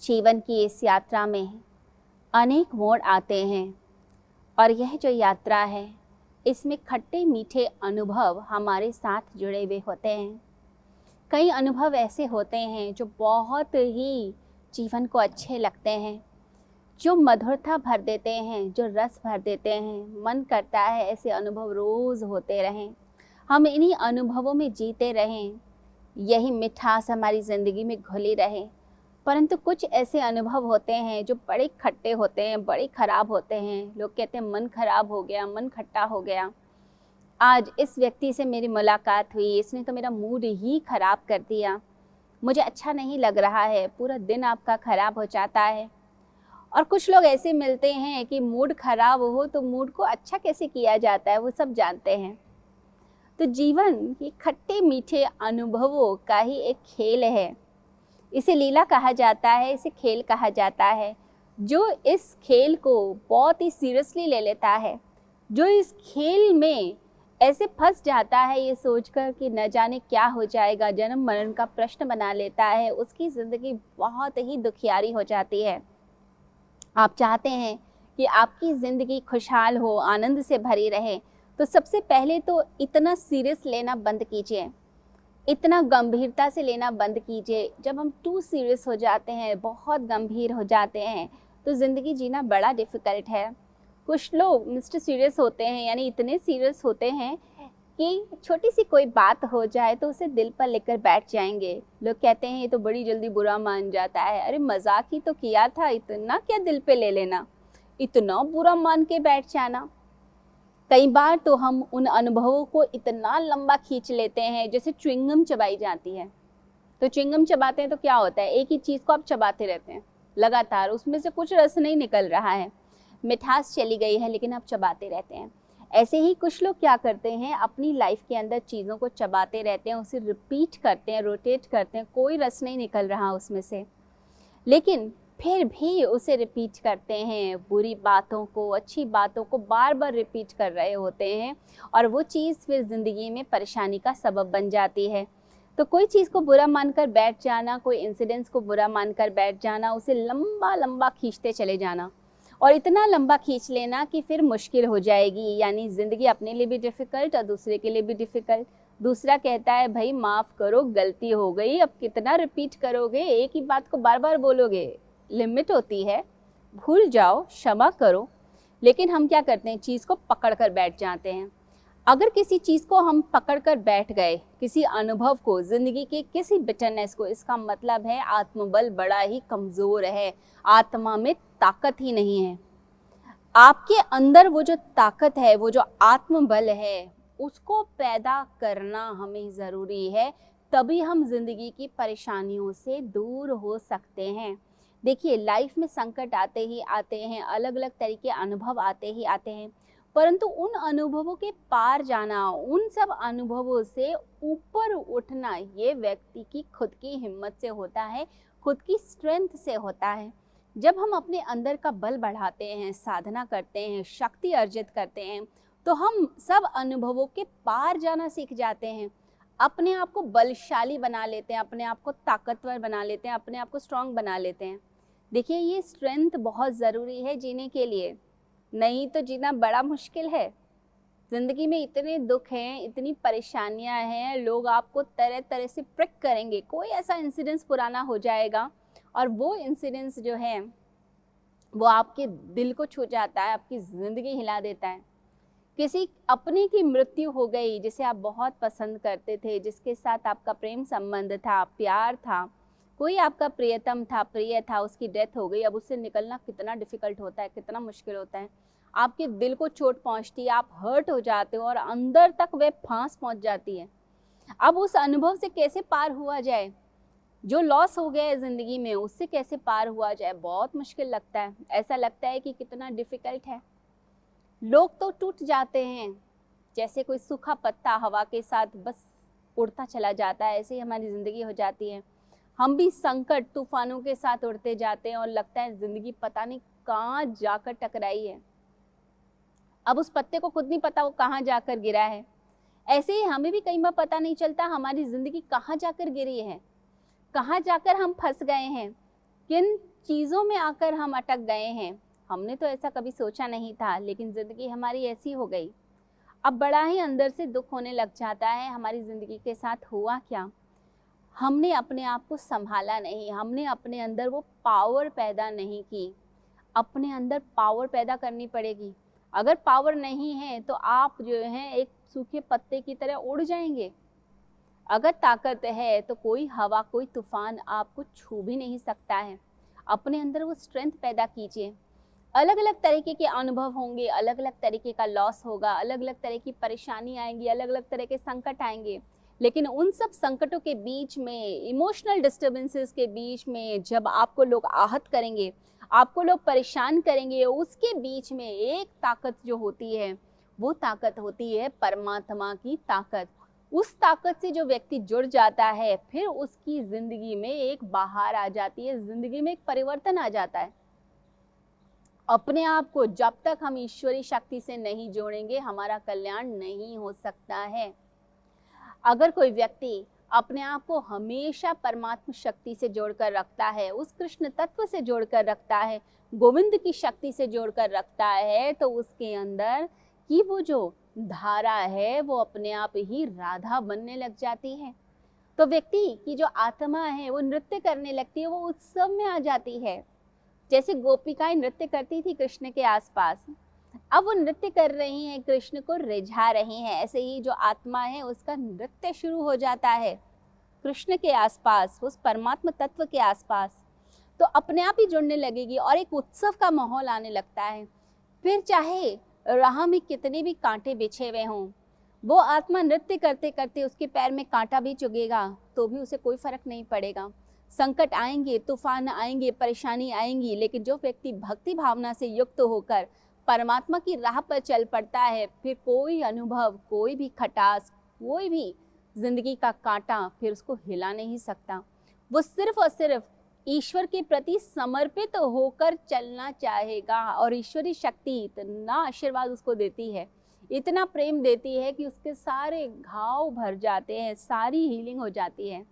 जीवन की इस यात्रा में अनेक मोड़ आते हैं और यह जो यात्रा है इसमें खट्टे मीठे अनुभव हमारे साथ जुड़े हुए होते हैं। कई अनुभव ऐसे होते हैं जो बहुत ही जीवन को अच्छे लगते हैं, जो मधुरता भर देते हैं, जो रस भर देते हैं। मन करता है ऐसे अनुभव रोज़ होते रहें, हम इन्हीं अनुभवों में जीते रहें, यही मिठास हमारी ज़िंदगी में घुली रहे। परंतु कुछ ऐसे अनुभव होते हैं जो बड़े खट्टे होते हैं, बड़े ख़राब होते हैं। लोग कहते हैं मन ख़राब हो गया, मन खट्टा हो गया। आज इस व्यक्ति से मेरी मुलाकात हुई, इसने तो मेरा मूड ही ख़राब कर दिया, मुझे अच्छा नहीं लग रहा है, पूरा दिन आपका ख़राब हो जाता है। और कुछ लोग ऐसे मिलते हैं कि मूड ख़राब हो तो मूड को अच्छा कैसे किया जाता है वो सब जानते हैं। तो जीवन ये खट्टे मीठे अनुभवों का ही एक खेल है। इसे लीला कहा जाता है, इसे खेल कहा जाता है। जो इस खेल को बहुत ही सीरियसली ले लेता है, जो इस खेल में ऐसे फंस जाता है ये सोचकर कि न जाने क्या हो जाएगा, जन्म मरण का प्रश्न बना लेता है, उसकी ज़िंदगी बहुत ही दुखियारी हो जाती है। आप चाहते हैं कि आपकी ज़िंदगी खुशहाल हो, आनंद से भरी रहे, तो सबसे पहले तो इतना सीरियस लेना बंद कीजिए, इतना गंभीरता से लेना बंद कीजिए। जब हम टू सीरियस हो जाते हैं, बहुत गंभीर हो जाते हैं, तो ज़िंदगी जीना बड़ा डिफ़िकल्ट है। कुछ लोग मिस्टर सीरियस होते हैं, यानी इतने सीरियस होते हैं कि छोटी सी कोई बात हो जाए तो उसे दिल पर लेकर बैठ जाएंगे। लोग कहते हैं ये तो बड़ी जल्दी बुरा मान जाता है। अरे मजाक ही तो किया था, इतना क्या दिल पे ले लेना, इतना बुरा मान के बैठ जाना। कई बार तो हम उन अनुभवों को इतना लंबा खींच लेते हैं, जैसे च्युइंगम चबाई जाती है। तो च्युइंगम चबाते हैं तो क्या होता है, एक ही चीज़ को आप चबाते रहते हैं लगातार, उसमें से कुछ रस नहीं निकल रहा है, मिठास चली गई है, लेकिन आप चबाते रहते हैं। ऐसे ही कुछ लोग क्या करते हैं, अपनी लाइफ के अंदर चीज़ों को चबाते रहते हैं, उसे रिपीट करते हैं, रोटेट करते हैं, कोई रस नहीं निकल रहा उसमें से, लेकिन फिर भी उसे रिपीट करते हैं। बुरी बातों को, अच्छी बातों को बार बार रिपीट कर रहे होते हैं और वो चीज़ फिर ज़िंदगी में परेशानी का सबब बन जाती है। तो कोई चीज़ को बुरा मानकर बैठ जाना, कोई इंसिडेंट्स को बुरा मानकर बैठ जाना, उसे लंबा लंबा खींचते चले जाना और इतना लंबा खींच लेना कि फिर मुश्किल हो जाएगी, यानी ज़िंदगी अपने लिए भी डिफ़िकल्ट और दूसरे के लिए भी डिफ़िकल्ट। दूसरा कहता है भाई माफ़ करो, गलती हो गई, अब कितना रिपीट करोगे, एक ही बात को बार बार बोलोगे, लिमिट होती है, भूल जाओ, क्षमा करो। लेकिन हम क्या करते हैं, चीज़ को पकड़ कर बैठ जाते हैं। अगर किसी चीज़ को हम पकड़ कर बैठ गए, किसी अनुभव को, ज़िंदगी के किसी बिटरनेस को, इसका मतलब है आत्मबल बड़ा ही कमज़ोर है, आत्मा में ताकत ही नहीं है। आपके अंदर वो जो ताकत है, वो जो आत्मबल है, उसको पैदा करना हमें ज़रूरी है, तभी हम ज़िंदगी की परेशानियों से दूर हो सकते हैं। देखिए लाइफ में संकट आते ही आते हैं, अलग अलग तरीके अनुभव आते ही आते हैं, परंतु उन अनुभवों के पार जाना, उन सब अनुभवों से ऊपर उठना, ये व्यक्ति की खुद की हिम्मत से होता है, खुद की स्ट्रेंथ से होता है। जब हम अपने अंदर का बल बढ़ाते हैं, साधना करते हैं, शक्ति अर्जित करते हैं, तो हम सब अनुभवों के पार जाना सीख जाते हैं, अपने आप को बलशाली बना लेते हैं, अपने आप को ताकतवर बना लेते हैं, अपने आप को स्ट्रांग बना लेते हैं। देखिए ये स्ट्रेंथ बहुत ज़रूरी है जीने के लिए, नहीं तो जीना बड़ा मुश्किल है। ज़िंदगी में इतने दुख हैं, इतनी परेशानियां हैं, लोग आपको तरह तरह से प्रिक करेंगे। कोई ऐसा इंसिडेंस पुराना हो जाएगा और वो इंसिडेंस जो है वो आपके दिल को छू जाता है, आपकी ज़िंदगी हिला देता है। किसी अपने की मृत्यु हो गई जिसे आप बहुत पसंद करते थे, जिसके साथ आपका प्रेम संबंध था, प्यार था, कोई आपका प्रियतम था, प्रिय था, उसकी डेथ हो गई। अब उससे निकलना कितना डिफ़िकल्ट होता है, कितना मुश्किल होता है। आपके दिल को चोट पहुंचती है, आप हर्ट हो जाते हो और अंदर तक वे फांस पहुंच जाती है। अब उस अनुभव से कैसे पार हुआ जाए, जो लॉस हो गया है ज़िंदगी में, उससे कैसे पार हुआ जाए, बहुत मुश्किल लगता है। ऐसा लगता है कि कितना डिफ़िकल्ट है। लोग तो टूट जाते हैं, जैसे कोई सूखा पत्ता हवा के साथ बस उड़ता चला जाता है, ऐसे ही हमारी ज़िंदगी हो जाती है। हम भी संकट तूफानों के साथ उड़ते जाते हैं और लगता है ज़िंदगी पता नहीं कहाँ जाकर टकराई है। अब उस पत्ते को खुद नहीं पता वो कहाँ जाकर गिरा है। ऐसे ही हमें भी कई बार पता नहीं चलता हमारी ज़िंदगी कहाँ जाकर गिरी है, कहाँ जाकर हम फंस गए हैं। किन चीज़ों में आकर हम अटक गए हैं। हमने तो ऐसा कभी सोचा नहीं था, लेकिन ज़िंदगी हमारी ऐसी हो गई। अब बड़ा ही अंदर से दुख होने लग जाता है, हमारी ज़िंदगी के साथ हुआ क्या? हमने अपने आप को संभाला नहीं, हमने अपने अंदर वो पावर पैदा नहीं की। अपने अंदर पावर पैदा करनी पड़ेगी। अगर पावर नहीं है तो आप जो हैं एक सूखे पत्ते की तरह उड़ जाएंगे। अगर ताकत है तो कोई हवा, कोई तूफान आपको छू भी नहीं सकता है। अपने अंदर वो स्ट्रेंथ पैदा कीजिए। अलग अलग तरीके के अनुभव होंगे, अलग अलग तरीके का लॉस होगा, अलग अलग तरह की परेशानी आएंगी, अलग अलग तरह के संकट आएंगे, लेकिन उन सब संकटों के बीच में, इमोशनल डिस्टर्बेंसेस के बीच में जब आपको लोग आहत करेंगे, आपको लोग परेशान करेंगे, उसके बीच में एक ताकत जो होती है, वो ताकत होती है परमात्मा की ताकत। उस ताकत से जो व्यक्ति जुड़ जाता है, फिर उसकी जिंदगी में एक बहार आ जाती है, जिंदगी में एक परिवर्तन आ जाता है। अपने आप को जब तक हम ईश्वरी शक्ति से नहीं जोड़ेंगे, हमारा कल्याण नहीं हो सकता है। अगर कोई व्यक्ति अपने आप को हमेशा परमात्मा शक्ति से जोड़कर रखता है, उस कृष्ण तत्व से जोड़कर रखता है, गोविंद की शक्ति से जोड़कर रखता है, तो उसके अंदर की वो जो धारा है वो अपने आप ही राधा बनने लग जाती है। तो व्यक्ति की जो आत्मा है वो नृत्य करने लगती है, वो उत्सव में आ जाती है। जैसे गोपिकाएं नृत्य करती थी कृष्ण के आसपास, अब वो नृत्य कर रही हैं, कृष्ण को रिझा रही हैं। ऐसे ही जो आत्मा है उसका नृत्य शुरू हो जाता है कृष्ण के आसपास, उस परमात्मा तत्व के आसपास, तो अपने आप ही जुड़ने लगेगी और एक उत्सव का माहौल आने लगता है। फिर चाहे राह में कितने भी कांटे बिछे हुए हों, वो आत्मा नृत्य करते करते उसके पैर में कांटा भी चुभेगा तो भी उसे कोई फर्क नहीं पड़ेगा। संकट आएंगे, तूफान आएंगे, परेशानी आएंगी, लेकिन जो व्यक्ति भक्ति भावना से युक्त होकर परमात्मा की राह पर चल पड़ता है, फिर कोई अनुभव, कोई भी खटास, कोई भी जिंदगी का कांटा फिर उसको हिला नहीं सकता। वो सिर्फ और सिर्फ ईश्वर के प्रति समर्पित होकर चलना चाहेगा और ईश्वरी शक्ति इतना आशीर्वाद उसको देती है, इतना प्रेम देती है कि उसके सारे घाव भर जाते हैं, सारी हीलिंग हो जाती है।